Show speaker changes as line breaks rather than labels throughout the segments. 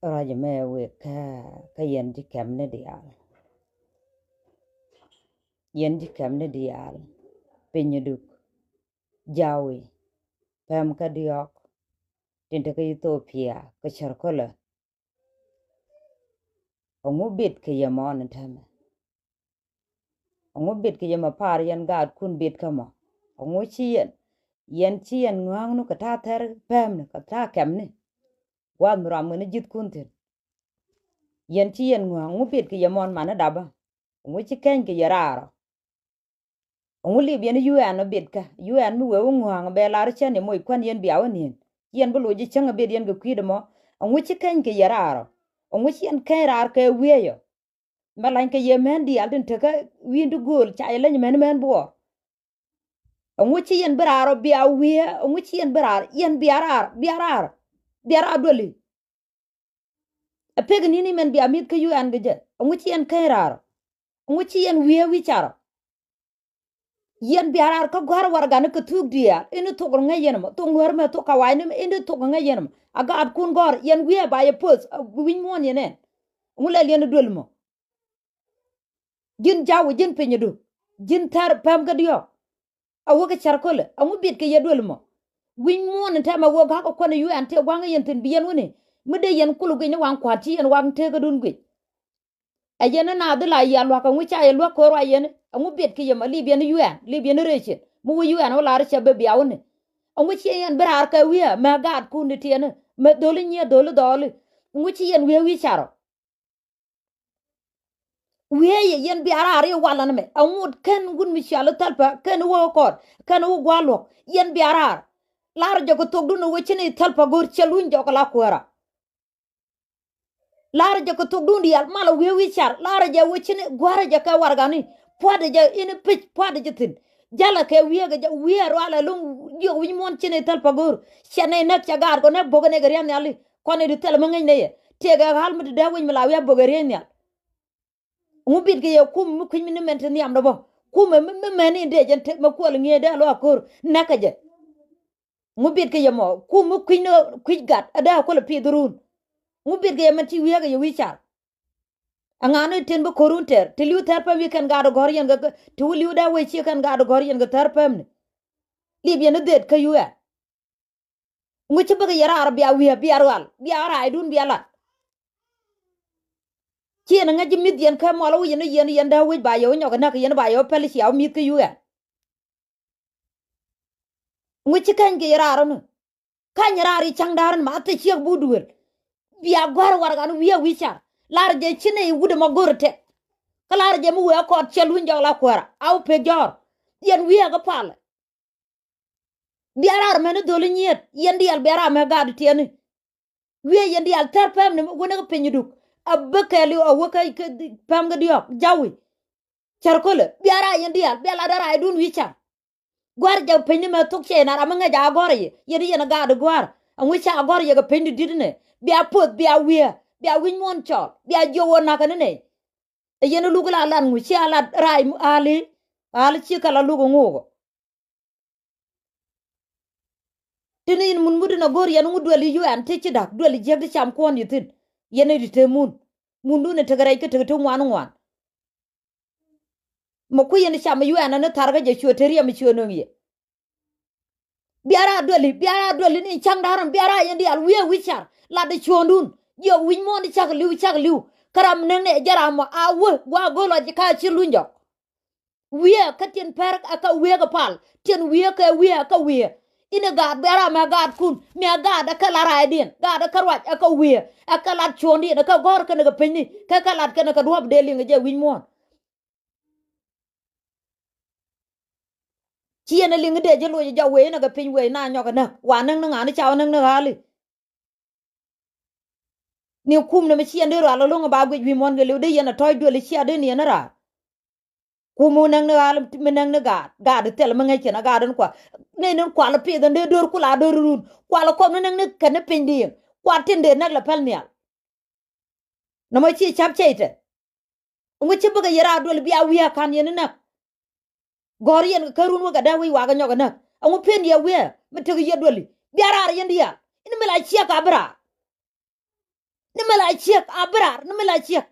raja me we ka yen ji kem ne dial yen ji kem ne dial penyeduk jawi pem ka diok tinte ka Ethiopia ka charkola ongu bit ke yamon tame ongu bit ke yama par yen gad kun bit kama ongu chien yen chien nguang nu ka ta ter pem ne ka ta kem ne wan ram ne jit kun tin yen chien nguang ongu bit ke yamon mana daba ongu chi ken ke yarara ongu li bien UN no bit ka UN mu we nguang be lar chen ne moy kwan yen biaw nin yen bu lo ji changa bit yen ga kwidmo ongu chi ken ke yarara ongu chien ke rar ke wiyo malan ke yemen di alden te ka windu gol cha ele men bo ongu chi yen braro bia wiye ongu chi yen brar yen biarar doli a pegni ni men bia mit ke UN ge ongu chi yen ke rar ongu chi yen wiye wi charo yen biarar ka gwar warga ne ka tuk dia inu to nge yen mo to ngor me to kawai ne inu to nge yen mo aga ab kun gor yen wiye ba ye pos win mon yen ongu le yen dol mo jin jawu jin penyedu jin tar pam ga dio awo ka charkole amu bit ke yedol mo win mon ta ma wo ga ko ne UN te wanga yen tin biyen woni mede yen kulu ge ne wan kwati yen wan te ga dun gwe ayena na de la ya lwa ka mu cha ye lwa ko ra yen amu bit ke yema li biyen UN li biyen reche mu UN wala ra che be biawne amu chi yen brar ka wiya ma gad ku ni tiene me doli nye doli mu chi yen wi charo wiye yen biara ari wala me amud ken gun mi shala talpa ken wo kor ken wo gwalo yen biara lar jogo togdu no wechini talpa gor chelun jogo la kwara lar jogo togdu ndial mala wewi char lar je wechini gwara je ka wargani pwade je ine pich pwade je tin jala ke wiye ga wiye wala lung yo wi mon chini talpa gor chene nak chagar ko nak bogane gariam yali kone di tel mangay ne tega halmu de win mala wiya bogare nyal ngubit ke kum mu kun min men ni am do bo kum me meni de jen tek ma ko ngi de lo akor nakaje ngubit ke mo kum mu kun no kwigat ada ko le pidrun ngubit ke man ti wiya ga wi char angane ten bo korun ter tiliu ter pa wi kan ga do gor yen ga tu liu da we chi kan ga do gor yen ga ter pam ni libye no det ka yuya nguchi ba ga yara arabia wi bi arwal bi ara idun bi ala chien nga jimit yen ka mo lo yen da wi ba yo nyoga na yen ba yo pel xiao mit ke yuya nguchi kan ge raro no kan rari changdaran ma te chiek buduel biya gwar wargan wiya wicha lar je chine wude ma gorte kalar je mu we ko chelu njala kwara au pe jor yen wiya ga pal biya rar men do le nyet yen dial biya ma gad tiene wiya yen dial tar pam ne wona ga penyuduk abakali o waka pam ga diok jawi charkole biya ra yen dial biya la dara dun wicha gwar ja penni ma tok che na ramanga ja gor ye yen ga de gwar an wicha gor ye ga penni didne biya pot biya wiya biya win mon chol biya jowo na kanene yen lugula lan ngu chi ala rai ali chi kala lugu ngugo tinin mun muduna gor yen ngu dweli yu an te chi dak dweli jeg de cham kon yitin yen di te mun du ne tagarai ke te ngwan mo ku yen cham yu an ne targa je choteri am chono ye biara dweli ni chang daran biara yen di al wiya wichar la de chondun yo win mon di chak liu karam ne jaramo awu wa golo ji ka chi lunjo wiya katien per aka wiya ga pal tien wiya ka wiya ina ga bera ma ga kun me ga da kala ra din ga da karwat aka wiya aka lat chondi aka gor ka ga penni ka kalat ka ka duob de linga je win mon chiena linga de je lo ja we na ga pin we na nyoga na wa nang na ni chaw nang na hali ni kum na me chien de ro lo nga ba gwi mon ga le de yana toy do le chia de ni na ra kumu nang na alam menang na ga de tel ma ngai na ga dan kwa ne nan kwa la pe dan de dor kula dor run kwa la ko nang ne kan pendi kwa tin de nak la pal nia no mo chi chap cheite ngu chi buga yara dol biya wiya kan yen na gor yen karun wa ga da wi wa ga nyoga na ngu pen ya wiya me te ye doli biya ra yen dia ina me la chi ka bra nimela chiek abrar nimela chiek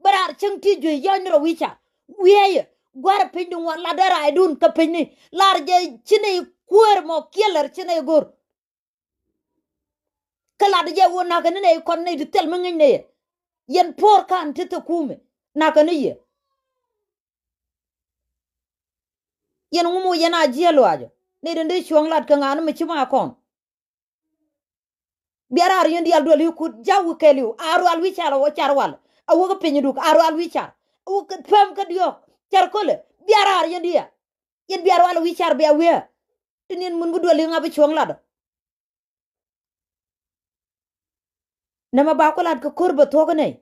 barar chang ti ju yo ni ro wicha wiye gwar pindu wan la dara idun ka pinni lar je chine kuer mo kieler chine gor kala de je wona ka ne kon ne tel mangin ne yen por kan tete kume na ka ne ye yen ngumu yena jielo ajo ne de chuang lat ka ngana me chima kon biara yen dial do li ku jawu keliu aru al wicha lo charwal awu ka pinyu duk aru al wicha u ka pam ka dio charkole biara yen dia yen biara wal wicha be awe tinin mun bu do li ngabe chuang lat nama ba ko lat ka korba to ga ne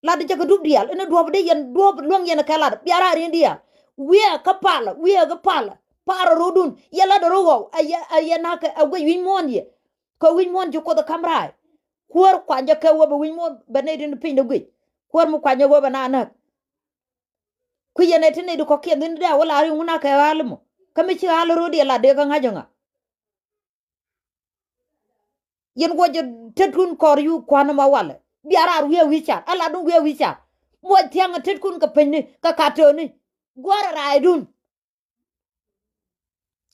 lat je ka duk dial ina do de yen do long yen ka lat biara yen dia we ka pala para rodun yela do rogo ay na ka awe win mon ye ko win mon ju ko da kamrai kuor kwanja ka wo win mon benedin pin de gwi kuor mu kwanja wo banana ku yene tine du ko kien din da wala ri nguna ka walmo kami ci halu rodi la de ka ngajonga yen woje tetkun kor yu kwana ma wala biara we wicha ala du we wicha mo tianga tetkun ka penni ka katoni gwara raidun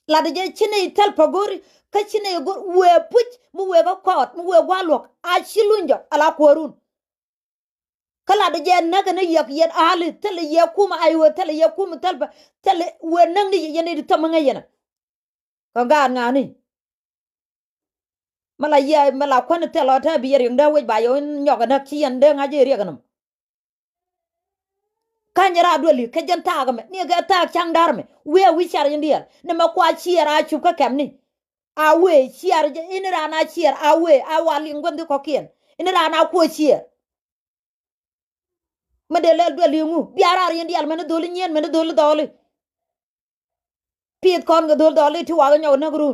la de chine tel pagori ka chine go we puch mu we ga kot mu we gwalok a shilunjo ala korun kala de je naga ne yak yen ali tele ye kuma ayo tele ye kuma telba tele we nang ni yene de tamanga yena ka ga ngani mala ye mala kwana telo ta bi yer nda we ba yo nyoga na ki yende ngaje ri ganam kanyara doli ka janta ga me ni ga ta chang dar me we wi char yendia ne ma kwa chiera chu ka kamni a we chiar je inira na chiar a we a wali ngondi ko kien inira na ko chier ma de le doli ngu biara yendia me ne doli nyen me ne doli doli piet kon ga doli tu wa ga nyoga na gru